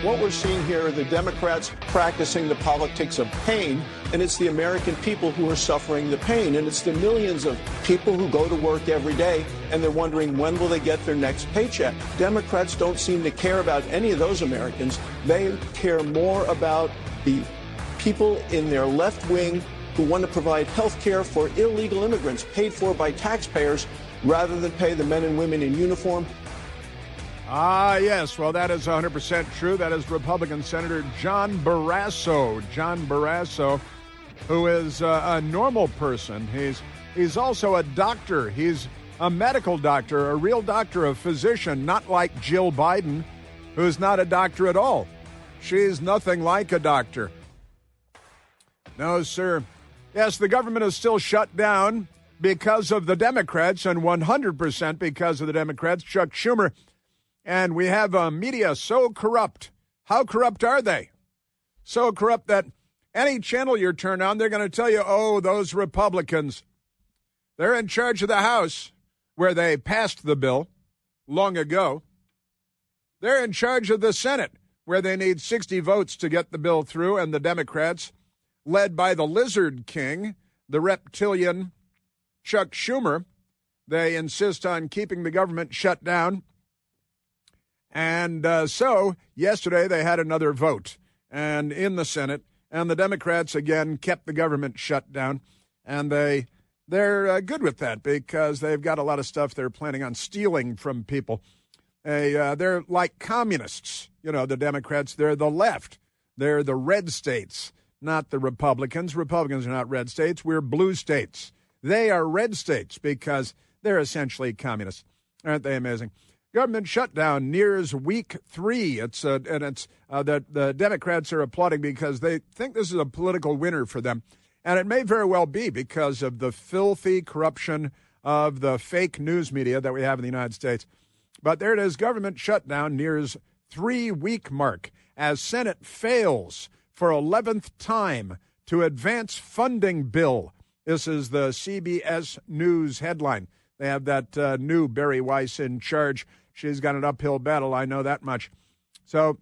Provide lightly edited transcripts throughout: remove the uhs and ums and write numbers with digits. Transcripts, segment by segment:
What we're seeing here are the Democrats practicing the politics of pain, and it's the American people who are suffering the pain, and it's the millions of people who go to work every day, and they're wondering when will they get their next paycheck. Democrats don't seem to care about any of those Americans. They care more about the people in their left wing who want to provide health care for illegal immigrants paid for by taxpayers rather than pay the men and women in uniform. Yes. Well, that is 100% true. That is Republican Senator John Barrasso. John Barrasso, who is a normal person. He's also a doctor. He's a medical doctor, a real doctor, a physician, not like Jill Biden, who's not a doctor at all. She's nothing like a doctor. No, sir. Yes, the government is still shut down because of the Democrats, and 100% because of the Democrats. Chuck Schumer. And we have a media so corrupt. How corrupt are they? So corrupt that any channel you turn on, they're going to tell you, oh, those Republicans, they're in charge of the House, where they passed the bill long ago. They're in charge of the Senate, where they need 60 votes to get the bill through, and the Democrats, led by the Lizard King, the reptilian Chuck Schumer, they insist on keeping the government shut down. And so yesterday they had another vote and in the Senate, and the Democrats again kept the government shut down, and they're good with that because they've got a lot of stuff they're planning on stealing from people. They're like communists, the Democrats. They're the left. They're the red states, not the Republicans. Republicans are not red states. We're blue states. They are red states because they're essentially communists. Aren't they amazing? Government shutdown nears week 3. The Democrats are applauding because they think this is a political winner for them. And it may very well be because of the filthy corruption of the fake news media that we have in the United States. But there it is. Government shutdown nears 3-week mark as Senate fails for 11th time to advance funding bill. This is the CBS News headline. They have that new Barry Weiss in charge. She's got an uphill battle, I know that much. So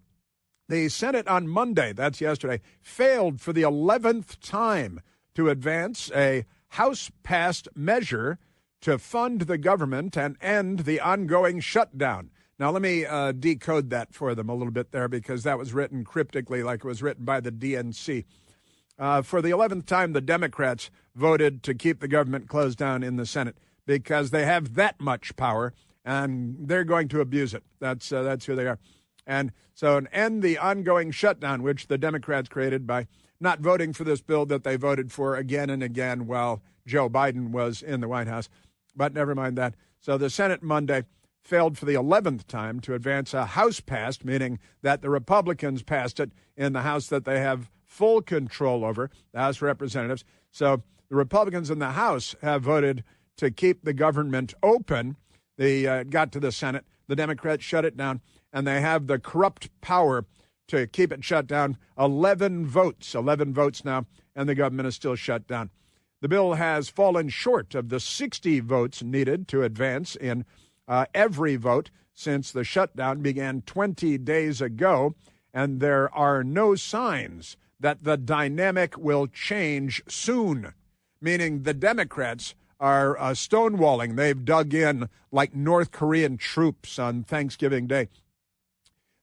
the Senate on Monday, that's yesterday, failed for the 11th time to advance a House-passed measure to fund the government and end the ongoing shutdown. Now, let me decode that for them a little bit there because that was written cryptically like it was written by the DNC. For the 11th time, the Democrats voted to keep the government closed down in the Senate because they have that much power, and they're going to abuse it. That's who they are. And so end the ongoing shutdown, which the Democrats created by not voting for this bill that they voted for again and again while Joe Biden was in the White House. But never mind that. So the Senate Monday failed for the 11th time to advance a House-passed, meaning that the Republicans passed it in the House that they have full control over, the House of Representatives. So the Republicans in the House have voted to keep the government open. They got to the Senate. The Democrats shut it down, and they have the corrupt power to keep it shut down. 11 votes now, and the government is still shut down. The bill has fallen short of the 60 votes needed to advance in every vote since the shutdown began 20 days ago, and there are no signs that the dynamic will change soon, meaning the Democrats are stonewalling. They've dug in like North Korean troops on Thanksgiving Day.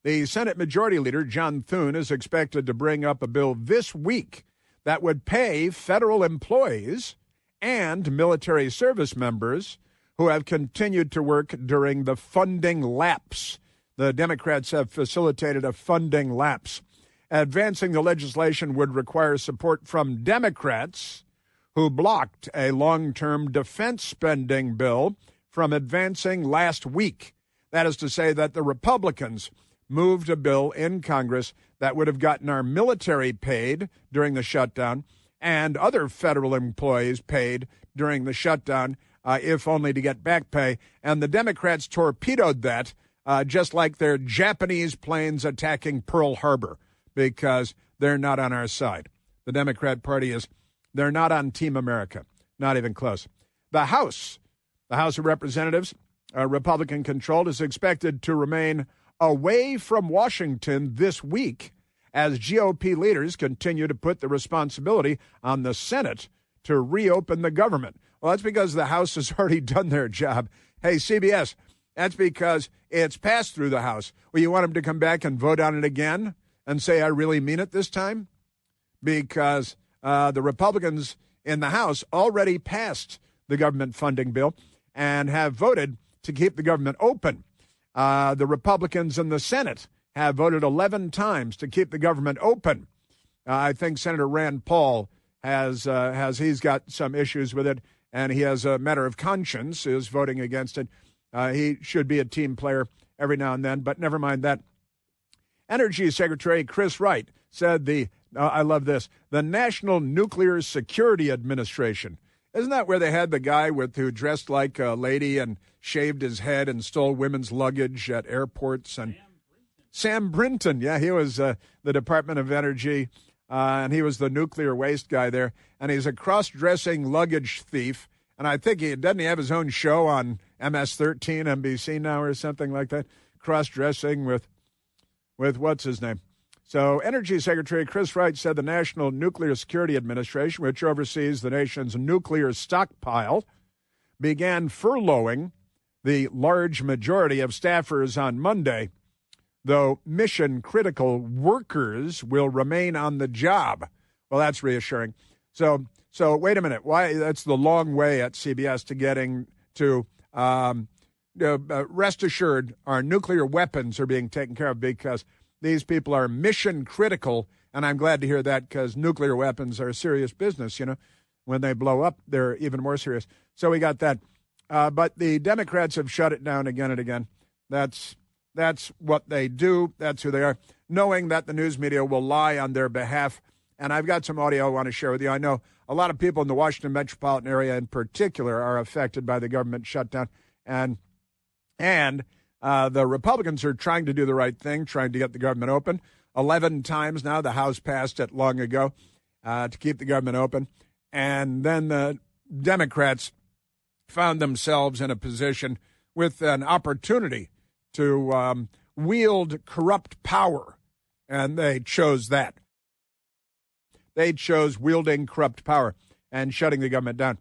The Senate Majority Leader, John Thune, is expected to bring up a bill this week that would pay federal employees and military service members who have continued to work during the funding lapse. The Democrats have facilitated a funding lapse. Advancing the legislation would require support from Democrats who blocked a long-term defense spending bill from advancing last week. That is to say that the Republicans moved a bill in Congress that would have gotten our military paid during the shutdown and other federal employees paid during the shutdown, if only to get back pay. And the Democrats torpedoed that just like they're Japanese planes attacking Pearl Harbor because they're not on our side. The Democrat Party they're not on Team America, not even close. The House of Representatives, Republican-controlled, is expected to remain away from Washington this week as GOP leaders continue to put the responsibility on the Senate to reopen the government. Well, that's because the House has already done their job. Hey, CBS, that's because it's passed through the House. Well, you want them to come back and vote on it again and say, I really mean it this time? Because the Republicans in the House already passed the government funding bill and have voted to keep the government open. The Republicans in the Senate have voted 11 times to keep the government open. I think Senator Rand Paul he's got some issues with it, and he has a matter of conscience, is voting against it. He should be a team player every now and then, but never mind that. Energy Secretary Chris Wright said I love this, the National Nuclear Security Administration. Isn't that where they had the guy who dressed like a lady and shaved his head and stole women's luggage at airports? And Sam Brinton, yeah, he was the Department of Energy, and he was the nuclear waste guy there. And he's a cross-dressing luggage thief. And I think doesn't he have his own show on MS-13, NBC now or something like that? Cross-dressing with what's his name? So Energy Secretary Chris Wright said the National Nuclear Security Administration, which oversees the nation's nuclear stockpile, began furloughing the large majority of staffers on Monday, though mission-critical workers will remain on the job. Well, that's reassuring. So wait a minute. Why? That's the long way at CBS to getting to rest assured our nuclear weapons are being taken care of because these people are mission critical, and I'm glad to hear that because nuclear weapons are serious business. When they blow up, they're even more serious. So we got that. But the Democrats have shut it down again and again. That's what they do. That's who they are, knowing that the news media will lie on their behalf. And I've got some audio I want to share with you. I know a lot of people in the Washington metropolitan area in particular are affected by the government shutdown. And the Republicans are trying to do the right thing, trying to get the government open. 11 times now, the House passed it long ago to keep the government open. And then the Democrats found themselves in a position with an opportunity to wield corrupt power, and they chose that. They chose wielding corrupt power and shutting the government down.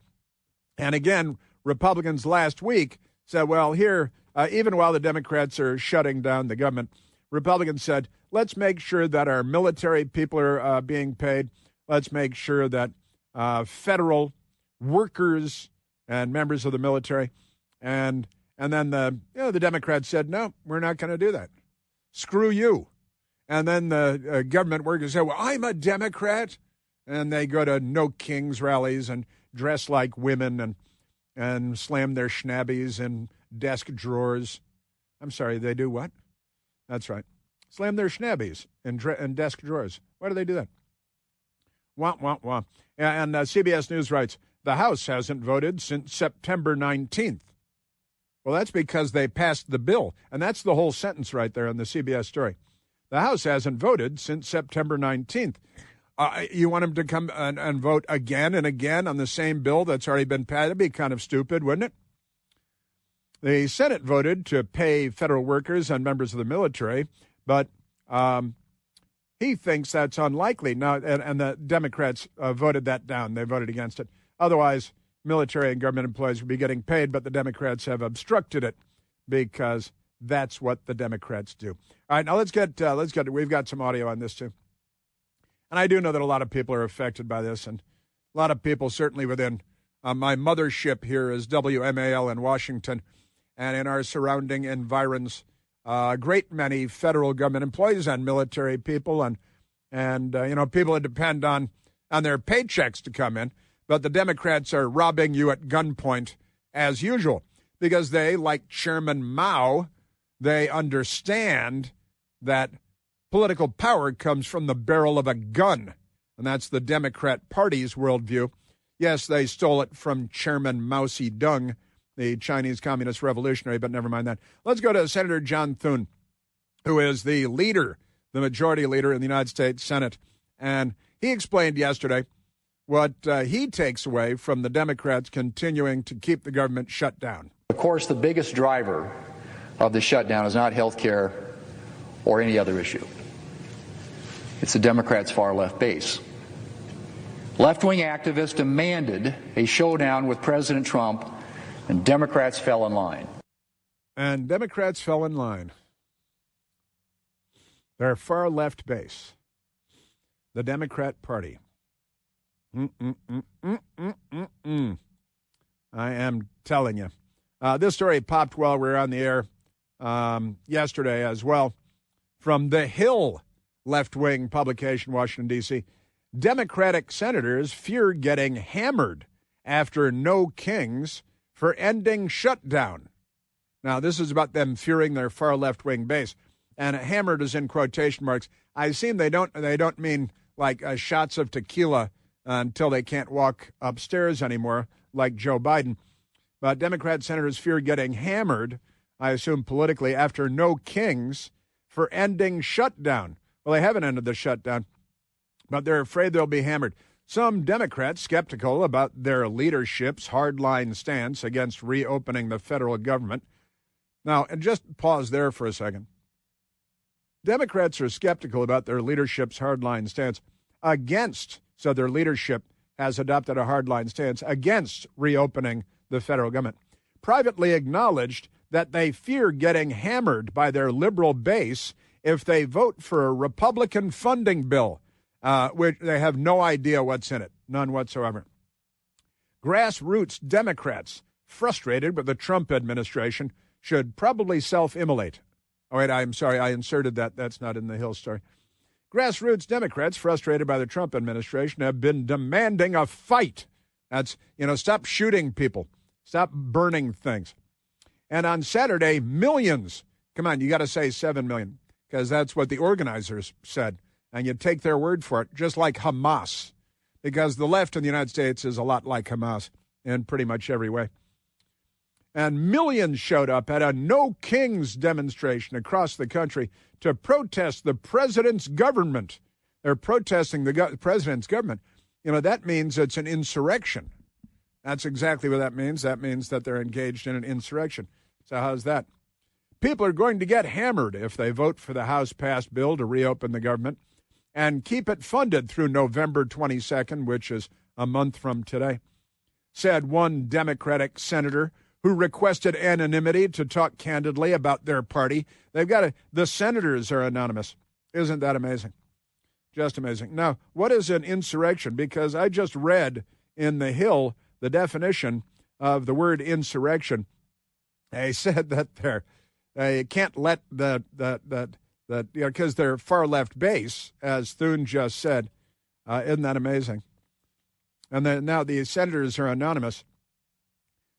And again, Republicans last week said, well, here, even while the Democrats are shutting down the government, Republicans said, let's make sure that our military people are being paid. Let's make sure that federal workers and members of the military. And then the Democrats said, no, we're not going to do that. Screw you. And then the government workers said, well, I'm a Democrat. And they go to No Kings rallies and dress like women and slam their schnabbies in desk drawers. I'm sorry, they do what? That's right. Slam their schnabbies in desk drawers. Why do they do that? Wah, wah, wah. And CBS News writes, the House hasn't voted since September 19th. Well, that's because they passed the bill. And that's the whole sentence right there in the CBS story. The House hasn't voted since September 19th. You want them to come and vote again and again on the same bill that's already been passed? That'd be kind of stupid, wouldn't it? The Senate voted to pay federal workers and members of the military, but he thinks that's unlikely. Now, and the Democrats voted that down. They voted against it. Otherwise, military and government employees would be getting paid, but the Democrats have obstructed it because that's what the Democrats do. All right, now let's get we've got some audio on this too. And I do know that a lot of people are affected by this, and a lot of people certainly within my mothership here is WMAL in Washington, and in our surrounding environs, a great many federal government employees and military people, and people that depend on their paychecks to come in. But the Democrats are robbing you at gunpoint as usual because they, like Chairman Mao, they understand that political power comes from the barrel of a gun, and that's the Democrat Party's worldview. Yes, they stole it from Chairman Mao Zedong, the Chinese Communist Revolutionary, but never mind that. Let's go to Senator John Thune, who is the majority leader in the United States Senate, and he explained yesterday what he takes away from the Democrats continuing to keep the government shut down. Of course, the biggest driver of the shutdown is not health care or any other issue. It's the Democrats' far-left base. Left-wing activists demanded a showdown with President Trump, and Democrats fell in line. And Democrats fell in line. Their far-left base, the Democrat Party. I am telling you. This story popped while we were on the air yesterday as well. From the Hill left-wing publication, Washington, D.C., Democratic senators fear getting hammered after no kings for ending shutdown. Now, this is about them fearing their far left-wing base. And hammered is in quotation marks. I assume they don't mean like shots of tequila until they can't walk upstairs anymore, like Joe Biden. But Democrat senators fear getting hammered, I assume politically, after no kings for ending shutdown. Well, they haven't ended the shutdown, but they're afraid they'll be hammered. Some Democrats skeptical about their leadership's hardline stance against reopening the federal government. Now, and just pause there for a second. Democrats are skeptical about their leadership's hardline stance against, so their leadership has adopted a hardline stance against reopening the federal government. Privately acknowledged that they fear getting hammered by their liberal base if they vote for a Republican funding bill, which they have no idea what's in it, none whatsoever. Grassroots Democrats, frustrated with the Trump administration, should probably self-immolate. Oh, wait, I'm sorry, I inserted that. That's not in the Hill story. Grassroots Democrats, frustrated by the Trump administration, have been demanding a fight. That's, stop shooting people. Stop burning things. And on Saturday, millions, come on, you got to say 7 million, because that's what the organizers said. And you take their word for it, just like Hamas, because the left in the United States is a lot like Hamas in pretty much every way. And millions showed up at a No Kings demonstration across the country to protest the president's government. They're protesting the president's government. That means it's an insurrection. That's exactly what that means. That means that they're engaged in an insurrection. So how's that? People are going to get hammered if they vote for the House-passed bill to reopen the government and keep it funded through November 22nd, which is a month from today, said one Democratic senator who requested anonymity to talk candidly about their party. The senators are anonymous. Isn't that amazing? Just amazing. Now, what is an insurrection? Because I just read in the Hill the definition of the word insurrection. They said that they can't let because they're far left base, as Thune just said. Isn't that amazing? And then now the senators are anonymous.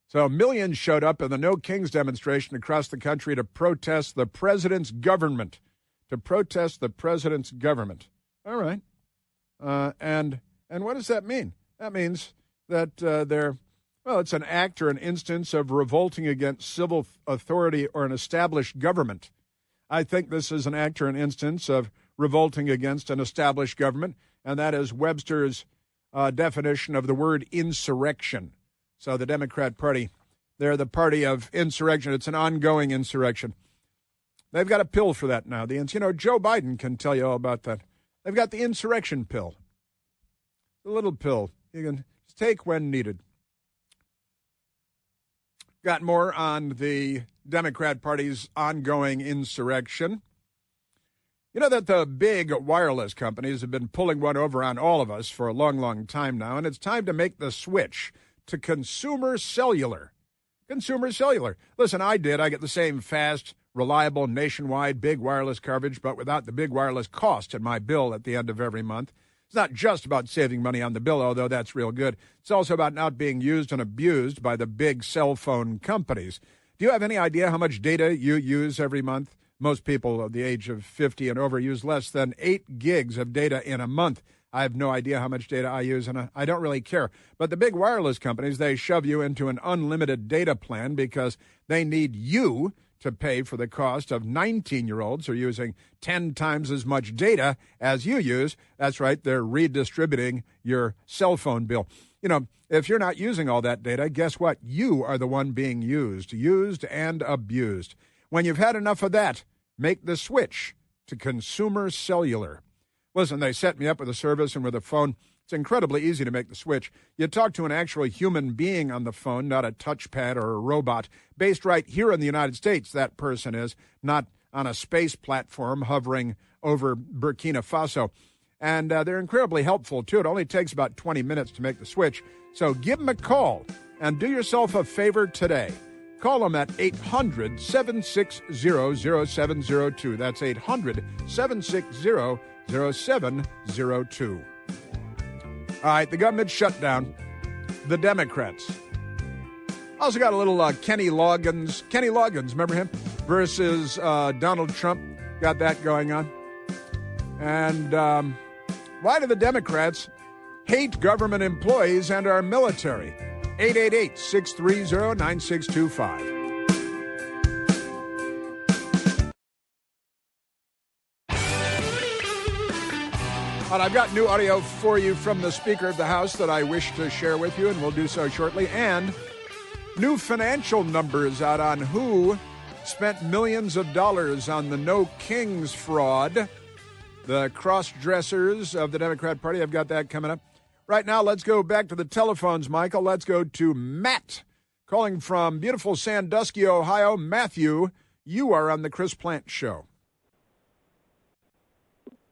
So millions showed up in the No Kings demonstration across the country to protest the president's government. To protest the president's government. All right. And what does that mean? That means that it's an act or an instance of revolting against civil authority or an established government. I think this is an act or an instance of revolting against an established government, and that is Webster's definition of the word insurrection. So the Democrat Party, they're the party of insurrection. It's an ongoing insurrection. They've got a pill for that now. Joe Biden can tell you all about that. They've got the insurrection pill. The little pill you can just take when needed. Got more on the Democrat Party's ongoing insurrection. You know that the big wireless companies have been pulling one over on all of us for a long, long time now, and it's time to make the switch to consumer cellular. Consumer cellular. Listen, I get the same fast, reliable, nationwide big wireless coverage, but without the big wireless cost in my bill at the end of every month. It's not just about saving money on the bill, although that's real good. It's also about not being used and abused by the big cell phone companies. Do you have any idea how much data you use every month? Most people of the age of 50 and over use less than 8 gigs of data in a month. I have no idea how much data I use, and I don't really care. But the big wireless companies, they shove you into an unlimited data plan because they need you to pay for the cost of 19-year-olds who are using 10 times as much data as you use. That's right, they're redistributing your cell phone bill. If you're not using all that data, guess what? You are the one being used and abused. When you've had enough of that, make the switch to Consumer Cellular. Listen, they set me up with a service and with a phone. It's incredibly easy to make the switch. You talk to an actual human being on the phone, not a touchpad or a robot, based right here in the United States, that person is, not on a space platform hovering over Burkina Faso. And they're incredibly helpful, too. It only takes about 20 minutes to make the switch. So give them a call and do yourself a favor today. Call them at 800-760-0702. That's 800-760-0702. All right, the government shutdown. The Democrats. Also got a little Kenny Loggins. Kenny Loggins, remember him? Versus Donald Trump. Got that going on. And why do the Democrats hate government employees and our military? 888-630-9625. And I've got new audio for you from the Speaker of the House that I wish to share with you, and we'll do so shortly. And new financial numbers out on who spent millions of dollars on the No Kings fraud. The cross-dressers of the Democrat Party. I've got that coming up. Right now, let's go back to the telephones, Michael. Let's go to Matt, calling from beautiful Sandusky, Ohio. Matthew, you are on the Chris Plant Show.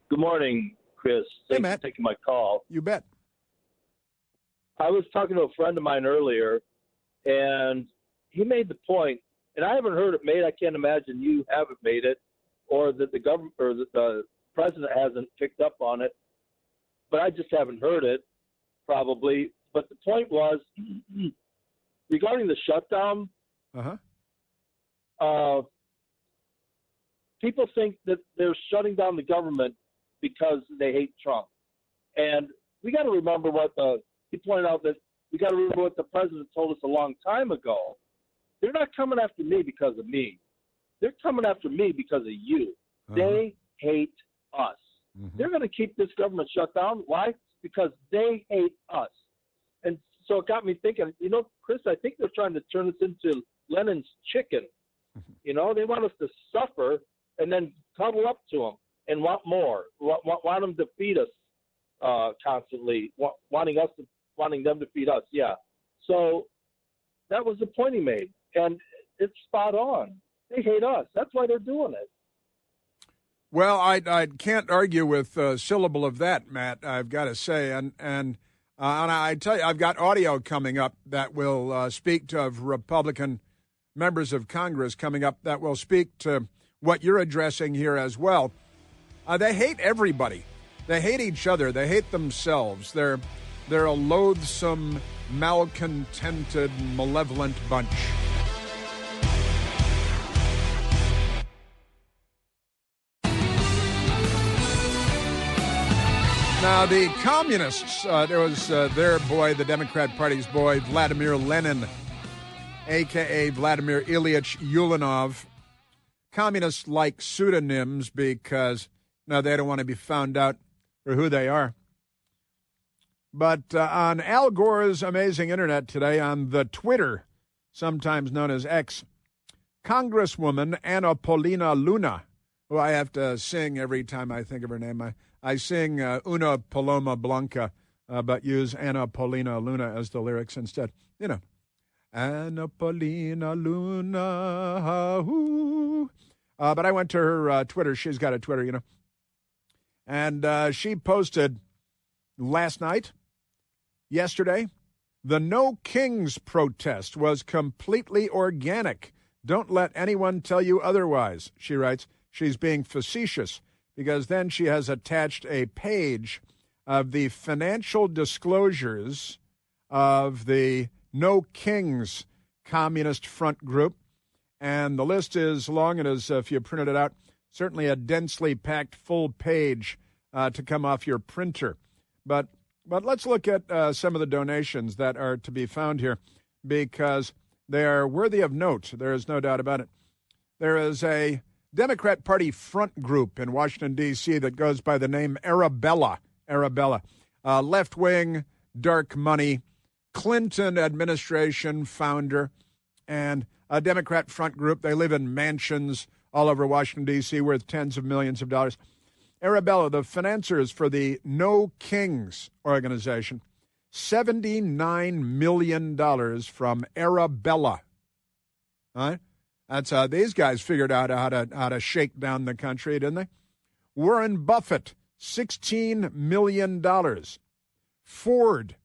Good morning, Chris. Thanks for taking my call. You bet. I was talking to a friend of mine earlier, and he made the point, and I haven't heard it made. I can't imagine you haven't made it, or that the government or that the president hasn't picked up on it, but I just haven't heard it, probably. But the point was, regarding the shutdown, people think that they're shutting down the government because they hate Trump. And we got to remember he pointed out that we got to remember what the president told us a long time ago. They're not coming after me because of me. They're coming after me because of you. They hate us. They're going to keep this government shut down. Why? Because they hate us. And so it got me thinking, Chris, I think they're trying to turn us into Lenin's chicken. They want us to suffer and then cuddle up to them and want more, want them to feed us constantly, wanting them to feed us. Yeah. So that was the point he made. And it's spot on. They hate us. That's why they're doing it. Well, I can't argue with a syllable of that, Matt, I've got to say. And I tell you, I've got audio coming up that will speak to Republican members of Congress coming up that will speak to what you're addressing here as well. They hate everybody. They hate each other. They hate themselves. They're a loathsome, malcontented, malevolent bunch. Now, the communists, there was their boy, the Democrat Party's boy, Vladimir Lenin, a.k.a. Vladimir Ilyich Ulyanov. Communists like pseudonyms because, they don't want to be found out for who they are. But on Al Gore's amazing internet today, on the Twitter, sometimes known as X, Congresswoman Anna Paulina Luna, who I have to sing every time I think of her name. I sing Una Paloma Blanca, but use Anna Paulina Luna as the lyrics instead. Anna Paulina Luna, ooh. But I went to her Twitter. She's got a Twitter, And she posted yesterday, the No Kings protest was completely organic. Don't let anyone tell you otherwise, she writes. She's being facetious because then she has attached a page of the financial disclosures of the No Kings Communist Front Group. And the list is long and is, if you printed it out, certainly a densely packed full page to come off your printer. But let's look at some of the donations that are to be found here because they are worthy of note. There is no doubt about it. There is a Democrat Party front group in Washington, D.C. that goes by the name Arabella. Left-wing, dark money, Clinton administration founder, and a Democrat front group. They live in mansions all over Washington, D.C., worth tens of millions of dollars. Arabella, the financiers for the No Kings organization, $79 million from Arabella. All right? That's how these guys figured out how to shake down the country, didn't they? Warren Buffett, $16 million. Ford,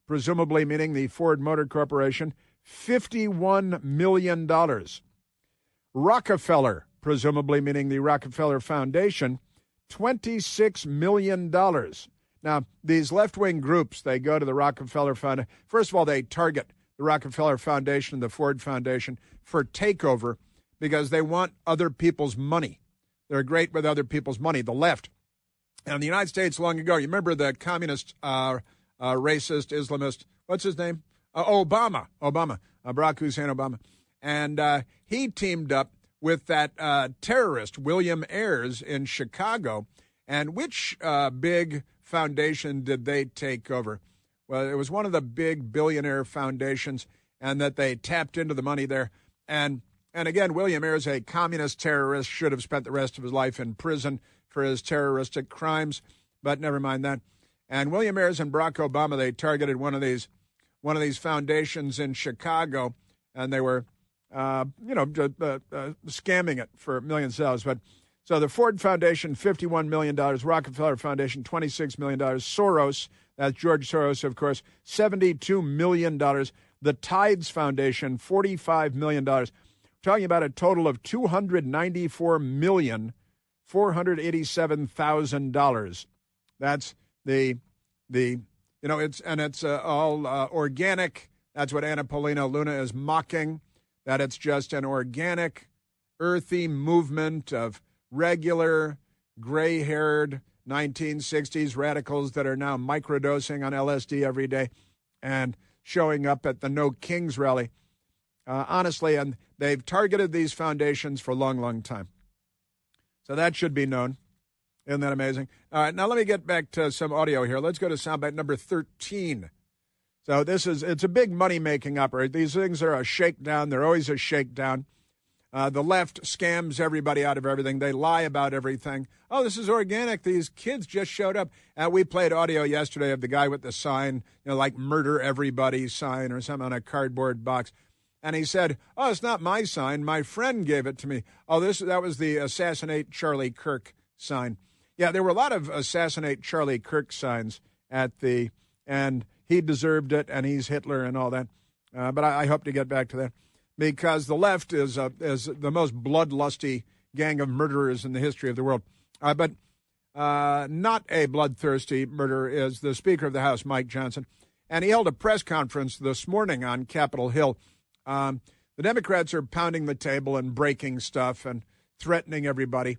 presumably meaning the Ford Motor Corporation, $51 million. Rockefeller, presumably meaning the Rockefeller Foundation, $26 million. Now, these left-wing groups, they go to the Rockefeller Foundation. First of all, they target the Rockefeller Foundation and the Ford Foundation for takeover because they want other people's money. They're great with other people's money, the left. And in the United States long ago, you remember the communist, racist, Islamist, what's his name? Barack Hussein Obama. And he teamed up with that terrorist, William Ayers, in Chicago. And which big foundation did they take over? Well, it was one of the big billionaire foundations, and that they tapped into the money there. And again, William Ayers, a communist terrorist, should have spent the rest of his life in prison for his terroristic crimes, but never mind that. And William Ayers and Barack Obama, they targeted one of these foundations in Chicago, and they were, scamming it for millions of dollars. But so the Ford Foundation, $51 million, Rockefeller Foundation, $26 million, Soros, that's George Soros, of course, $72 million, the Tides Foundation, $45 million. We're talking about a total of $294,487,000. That's it's all organic. That's what Anna Paulina Luna is mocking, that it's just an organic, earthy movement of regular, gray-haired 1960s radicals that are now microdosing on LSD every day and showing up at the No Kings rally. Honestly, and they've targeted these foundations for a long, long time. So that should be known. Isn't that amazing? All right, now let me get back to some audio here. Let's go to soundbite number 13. So it's a big money-making operation. These things are a shakedown. They're always a shakedown. The left scams everybody out of everything. They lie about everything. Oh, this is organic. These kids just showed up. We played audio yesterday of the guy with the sign, like murder everybody sign or something on a cardboard box. And he said, oh, it's not my sign. My friend gave it to me. Oh, that was the Assassinate Charlie Kirk sign. Yeah, there were a lot of Assassinate Charlie Kirk signs and he deserved it, and he's Hitler and all that. But I hope to get back to that, because the left is the most bloodlusty gang of murderers in the history of the world. But not a bloodthirsty murderer is the Speaker of the House, Mike Johnson. And he held a press conference this morning on Capitol Hill. The Democrats are pounding the table and breaking stuff and threatening everybody.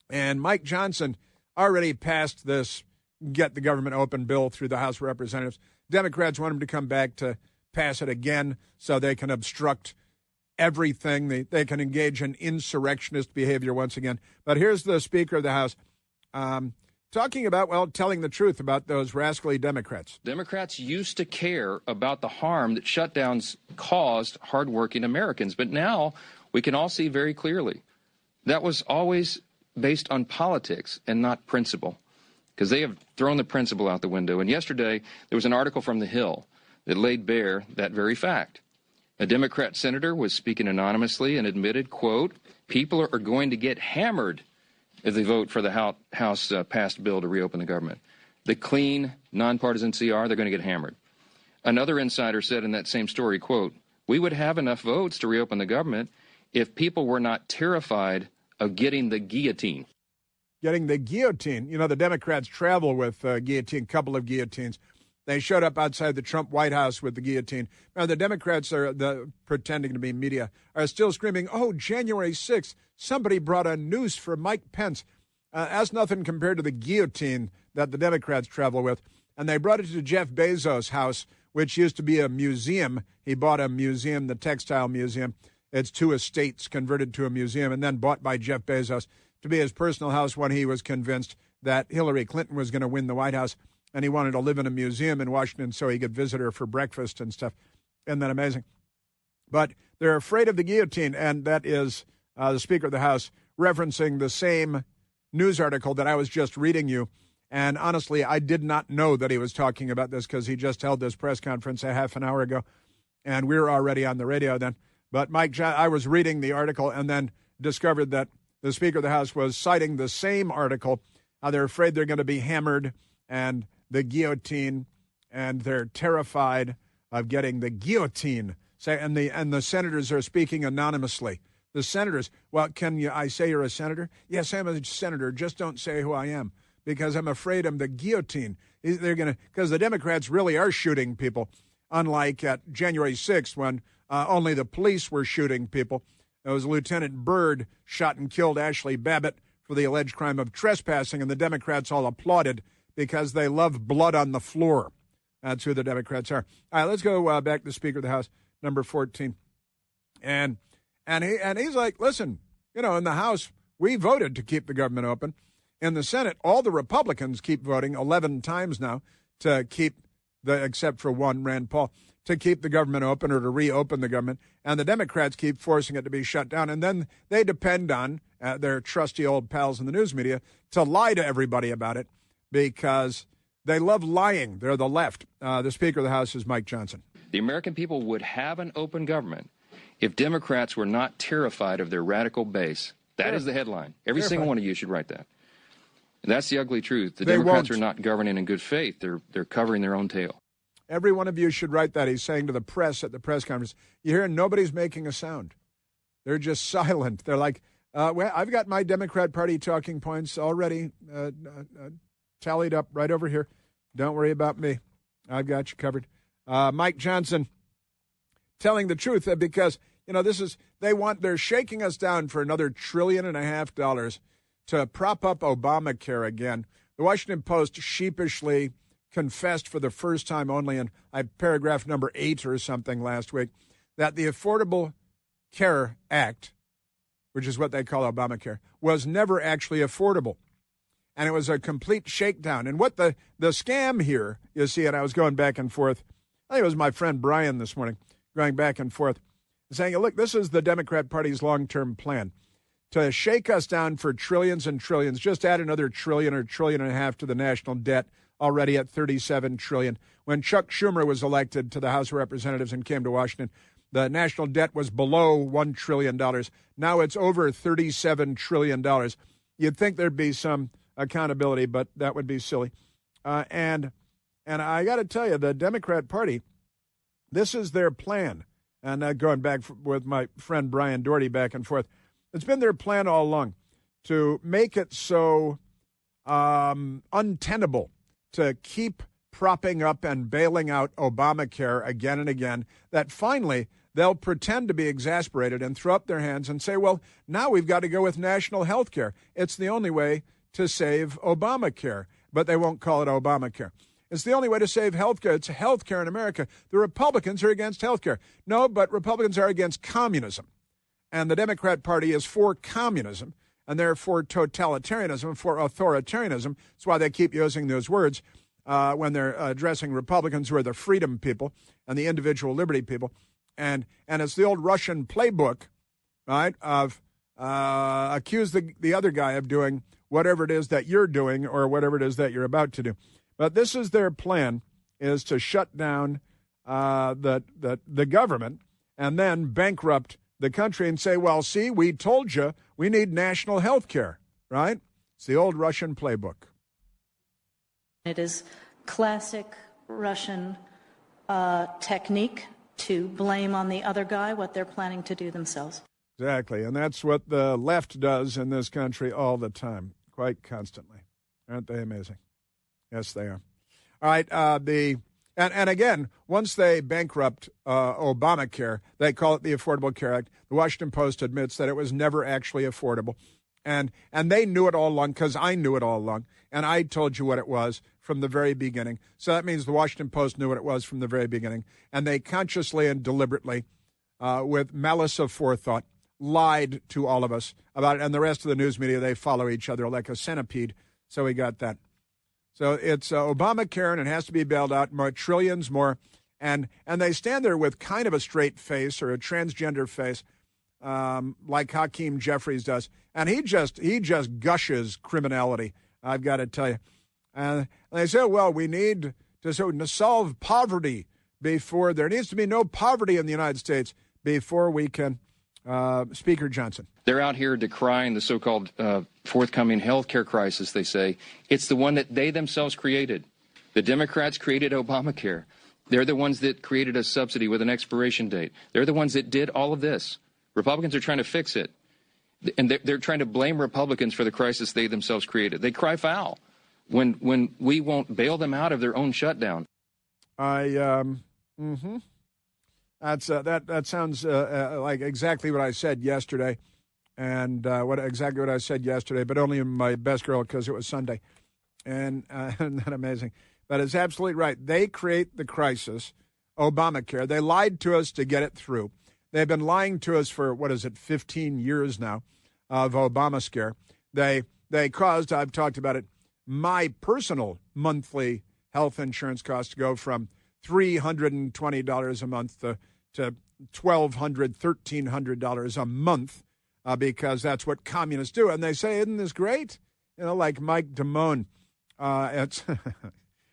And Mike Johnson already passed this Get the Government Open bill through the House of Representatives. Democrats want him to come back to pass it again so they can obstruct everything. They can engage in insurrectionist behavior once again. But here's the Speaker of the House talking about, telling the truth about those rascally Democrats. Democrats used to care about the harm that shutdowns caused hardworking Americans. But now we can all see very clearly that was always based on politics and not principle, because they have thrown the principle out the window. And yesterday there was an article from The Hill that laid bare that very fact. A Democrat senator was speaking anonymously and admitted, quote, people are going to get hammered if they vote for the House passed bill to reopen the government. The clean, nonpartisan CR, they're going to get hammered. Another insider said in that same story, quote, we would have enough votes to reopen the government if people were not terrified of getting the guillotine. Getting the guillotine. The Democrats travel with guillotine, couple of guillotines. They showed up outside the Trump White House with the guillotine. Now, the Democrats pretending to be media are still screaming, oh, January 6th, somebody brought a noose for Mike Pence. That's nothing compared to the guillotine that the Democrats travel with. And they brought it to Jeff Bezos' house, which used to be a museum. He bought a museum, the Textile Museum. It's 2 estates converted to a museum and then bought by Jeff Bezos to be his personal house when he was convinced that Hillary Clinton was going to win the White House, and he wanted to live in a museum in Washington so he could visit her for breakfast and stuff. Isn't that amazing? But they're afraid of the guillotine, and that is the Speaker of the House, referencing the same news article that I was just reading you. And honestly, I did not know that he was talking about this because he just held this press conference a half an hour ago, and we were already on the radio then. But I was reading the article and then discovered that the Speaker of the House was citing the same article. They're afraid they're going to be hammered and the guillotine, and they're terrified of getting the guillotine. And the senators are speaking anonymously. The senators, well, I say you're a senator? Yes, I'm a senator. Just don't say who I am, because I'm afraid I'm the guillotine. Because the Democrats really are shooting people, unlike at January 6th when only the police were shooting people. It was Lieutenant Byrd shot and killed Ashley Babbitt for the alleged crime of trespassing, and the Democrats all applauded because they love blood on the floor. That's who the Democrats are. All right, let's go back to Speaker of the House, number 14. And he's like, listen, in the House, we voted to keep the government open. In the Senate, all the Republicans keep voting 11 times now to keep except for one, Rand Paul, to keep the government open or to reopen the government. And the Democrats keep forcing it to be shut down. And then they depend on their trusty old pals in the news media to lie to everybody about it because they love lying. They're the left. The Speaker of the House is Mike Johnson. The American people would have an open government if Democrats were not terrified of their radical base. That is the headline. Every single one of you should write that. And that's the ugly truth. The Democrats are not governing in good faith. They're covering their own tail. Every one of you should write that. He's saying to the press at the press conference. You hear nobody's making a sound. They're just silent. They're like, well, I've got my Democrat Party talking points already tallied up right over here. Don't worry about me. I've got you covered. Mike Johnson telling the truth because, they're shaking us down for another $1.5 trillion to prop up Obamacare again. The Washington Post sheepishly confessed for the first time only in paragraph number 8 or something last week that the Affordable Care Act, which is what they call Obamacare, was never actually affordable. And it was a complete shakedown. And what the scam here, you see, and I was going back and forth. I think it was my friend Brian this morning going back and forth saying, look, this is the Democrat Party's long-term plan to shake us down for trillions and trillions. Just add another $1 trillion or $1.5 trillion to the national debt, already at $37 trillion. When Chuck Schumer was elected to the House of Representatives and came to Washington, the national debt was below $1 trillion. Now it's over $37 trillion. You'd think there'd be some accountability, but that would be silly. And I got to tell you, the Democrat Party, this is their plan. And going back with my friend Brian Doherty back and forth, it's been their plan all along to make it so untenable to keep propping up and bailing out Obamacare again and again that finally they'll pretend to be exasperated and throw up their hands and say, well, now we've got to go with national health care. It's the only way to save Obamacare, but they won't call it Obamacare. It's the only way to save health care. It's health care in America. The Republicans are against health care. No, but Republicans are against communism. And the Democrat Party is for communism, and they're for totalitarianism, for authoritarianism. That's why they keep using those words when they're addressing Republicans who are the freedom people and the individual liberty people. And it's the old Russian playbook, right, of accuse the other guy of doing whatever it is that you're doing or whatever it is that you're about to do. But this is their plan, is to shut down the government and then bankrupt the country and say, well, see, we told you we need national health care, right? It's the old Russian playbook. It is classic Russian technique to blame on the other guy what they're planning to do themselves. Exactly, and that's what the left does in this country all the time, quite constantly. Aren't they amazing? Yes, they are. All right, and again, once they bankrupt Obamacare, they call it the Affordable Care Act. The Washington Post admits that it was never actually affordable. And they knew it all along because I knew it all along. And I told you what it was from the very beginning. So that means the Washington Post knew what it was from the very beginning. And they consciously and deliberately, with malice of forethought, lied to all of us about it. And the rest of the news media, they follow each other like a centipede. So we got that. So it's Obamacare, and it has to be bailed out, more trillions more. And they stand there with kind of a straight face or a transgender face like Hakeem Jeffries does, and he just gushes criminality. I've got to tell you. And they say, well, we need to solve poverty before there needs to be no poverty in the United States before we can. Speaker Johnson. They're out here decrying the so-called forthcoming health care crisis, they say. It's the one that they themselves created. The Democrats created Obamacare. They're the ones that created a subsidy with an expiration date. They're the ones that did all of this. Republicans are trying to fix it. And they're trying to blame Republicans for the crisis they themselves created. They cry foul when we won't bail them out of their own shutdown. That sounds like exactly what I said yesterday, and exactly what I said yesterday, but only in my best girl because it was Sunday, and isn't that amazing? But it's absolutely right. They create the crisis, Obamacare. They lied to us to get it through. They've been lying to us for 15 years now of Obamacare. They caused, I've talked about it, my personal monthly health insurance cost to go from $320 a month to $1,200, $1,300 a month because that's what communists do. And they say, isn't this great? Like Mike Damone, it's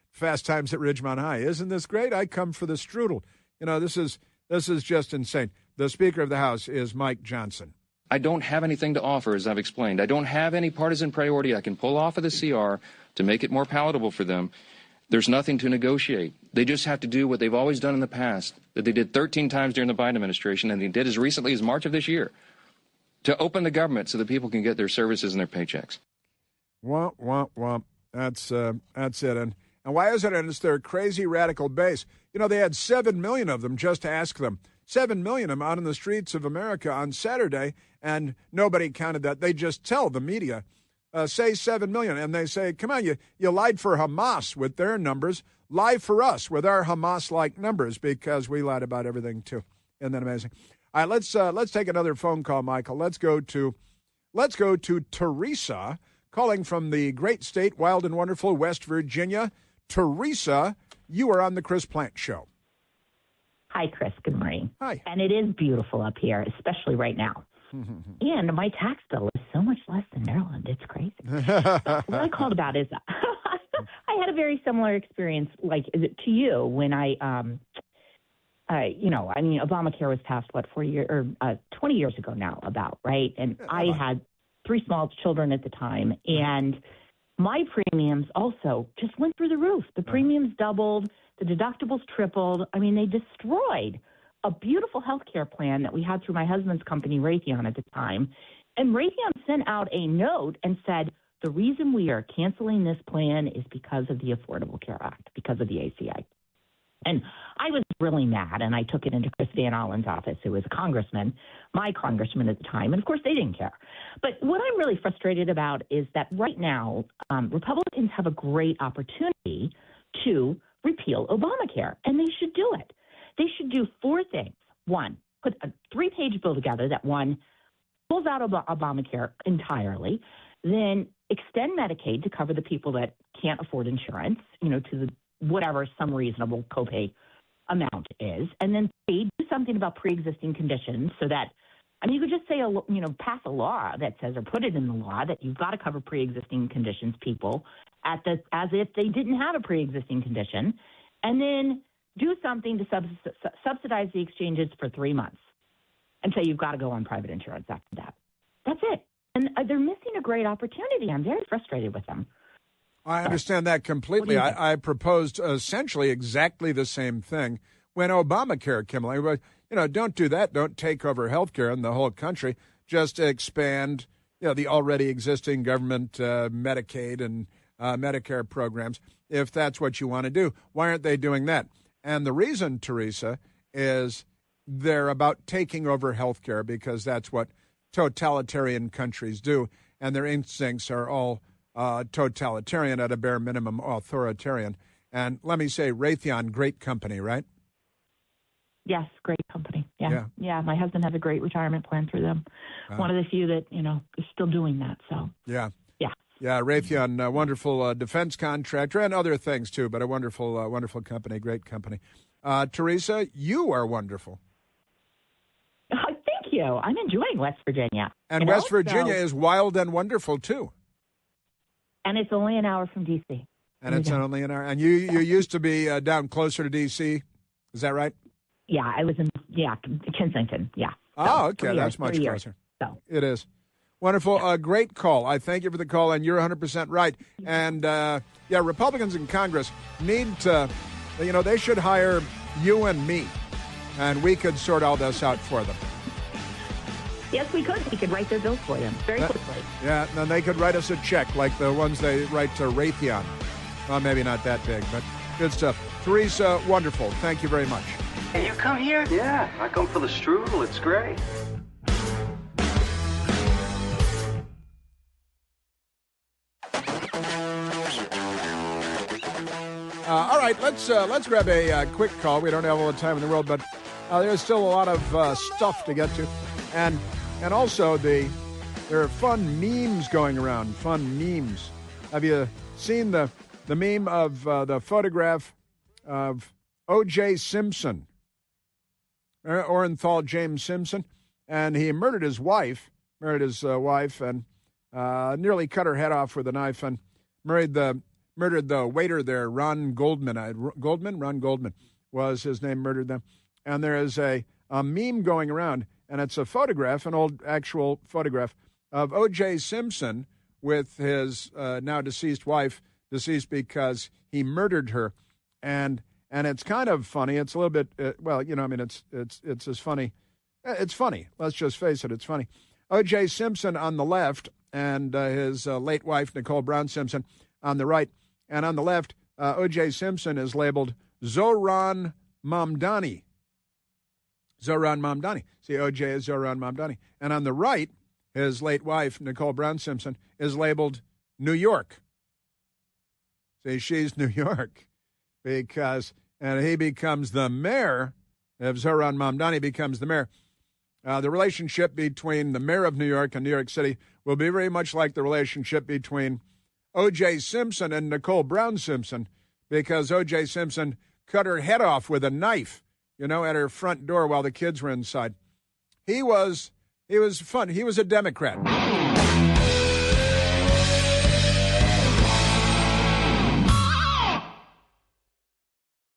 Fast Times at Ridgemont High. Isn't this great? I come for the strudel. This is just insane. The Speaker of the House is Mike Johnson. I don't have anything to offer, as I've explained. I don't have any partisan priority I can pull off of the CR to make it more palatable for them. There's nothing to negotiate. They just have to do what they've always done in the past, that they did 13 times during the Biden administration, and they did as recently as March of this year, to open the government so that people can get their services and their paychecks. Womp, womp, womp. That's it. And why is it? And it's their crazy radical base. They had 7 million of them, just to ask them. 7 million of them out in the streets of America on Saturday, and nobody counted that. They just tell the media, say 7 million, and they say, come on, you lied for Hamas with their numbers. Lie for us with our Hamas-like numbers because we lied about everything too. Isn't that amazing? All right, let's take another phone call, Michael. Let's go to Teresa, calling from the great state, wild and wonderful West Virginia. Teresa, you are on the Chris Plant Show. Hi, Chris. Good morning. Hi. And it is beautiful up here, especially right now. And my tax bill is so much less than Maryland. It's crazy. What I called about is I had a very similar experience to you when Obamacare was passed, 20 years ago now about, right? And I had 3 small children at the time, and my premiums also just went through the roof. The premiums doubled, the deductibles tripled. I mean, they destroyed a beautiful health care plan that we had through my husband's company, Raytheon, at the time. And Raytheon sent out a note and said, the reason we are canceling this plan is because of the Affordable Care Act, because of the ACA. And I was really mad, and I took it into Chris Van Allen's office, who was a congressman, my congressman at the time. And, of course, they didn't care. But what I'm really frustrated about is that right now Republicans have a great opportunity to repeal Obamacare, and they should do it. They should do 4 things. 1, put a 3-page bill together that, 1, pulls out Obamacare entirely, then extend Medicaid to cover the people that can't afford insurance, to the whatever some reasonable copay amount is, and then 3, do something about pre-existing conditions so that, you could just say, pass a law that says, or put it in the law that you've got to cover pre-existing conditions people as if they didn't have a pre-existing condition, and then do something to subsidize the exchanges for 3 months and say you've got to go on private insurance after that. That's it. And they're missing a great opportunity. I'm very frustrated with them. I understand that completely. I proposed essentially exactly the same thing when Obamacare came along. Don't do that. Don't take over health care in the whole country. Just expand, the already existing government Medicaid and Medicare programs, if that's what you want to do. Why aren't they doing that? And the reason, Teresa, is they're about taking over health care because that's what totalitarian countries do, and their instincts are all totalitarian, at a bare minimum authoritarian. And let me say, Raytheon, great company, right? Yes, great company. Yeah. My husband has a great retirement plan through them. One of the few that, is still doing that. So Yeah, Raytheon, wonderful defense contractor and other things too, but a wonderful, wonderful company, great company. Teresa, you are wonderful. Thank you. I'm enjoying West Virginia. And West Virginia is wild and wonderful, too. And it's only an hour from D.C. And it's only an hour. And you used to be down closer to D.C., is that right? Yeah, I was in Kensington, yeah. Oh, okay, that's much closer. So. It is. Wonderful. Great call. I thank you for the call, and you're 100% right. And, Republicans in Congress need to, they should hire you and me, and we could sort all this out for them. Yes, we could. We could write their bills for them very quickly. Yeah, and they could write us a check like the ones they write to Raytheon. Well, maybe not that big, but good stuff. Teresa, wonderful. Thank you very much. Hey, you come here? Yeah, I come for the strudel. It's great. All right, let's grab a quick call. We don't have all the time in the world, but there's still a lot of stuff to get to, and also there are fun memes going around. Fun memes. Have you seen the meme of the photograph of O.J. Simpson, Orenthal James Simpson, and he murdered his wife, and nearly cut her head off with a knife, and murdered the waiter there, Ron Goldman. Ron Goldman was his name, murdered them. And there is a meme going around, and it's a photograph, an old actual photograph, of O.J. Simpson with his now deceased wife, deceased because he murdered her. And it's kind of funny. It's a little bit, it's as funny. It's funny. Let's just face it. It's funny. O.J. Simpson on the left and his late wife, Nicole Brown Simpson, on the right. And on the left, O.J. Simpson is labeled Zohran Mamdani. Zohran Mamdani. See, O.J. is Zohran Mamdani. And on the right, his late wife, Nicole Brown Simpson, is labeled New York. See, she's New York and he becomes the mayor, if Zohran Mamdani becomes the mayor. The relationship between the mayor of New York and New York City will be very much like the relationship between O.J. Simpson and Nicole Brown Simpson, because O.J. Simpson cut her head off with a knife, at her front door while the kids were inside. He was fun. He was a Democrat.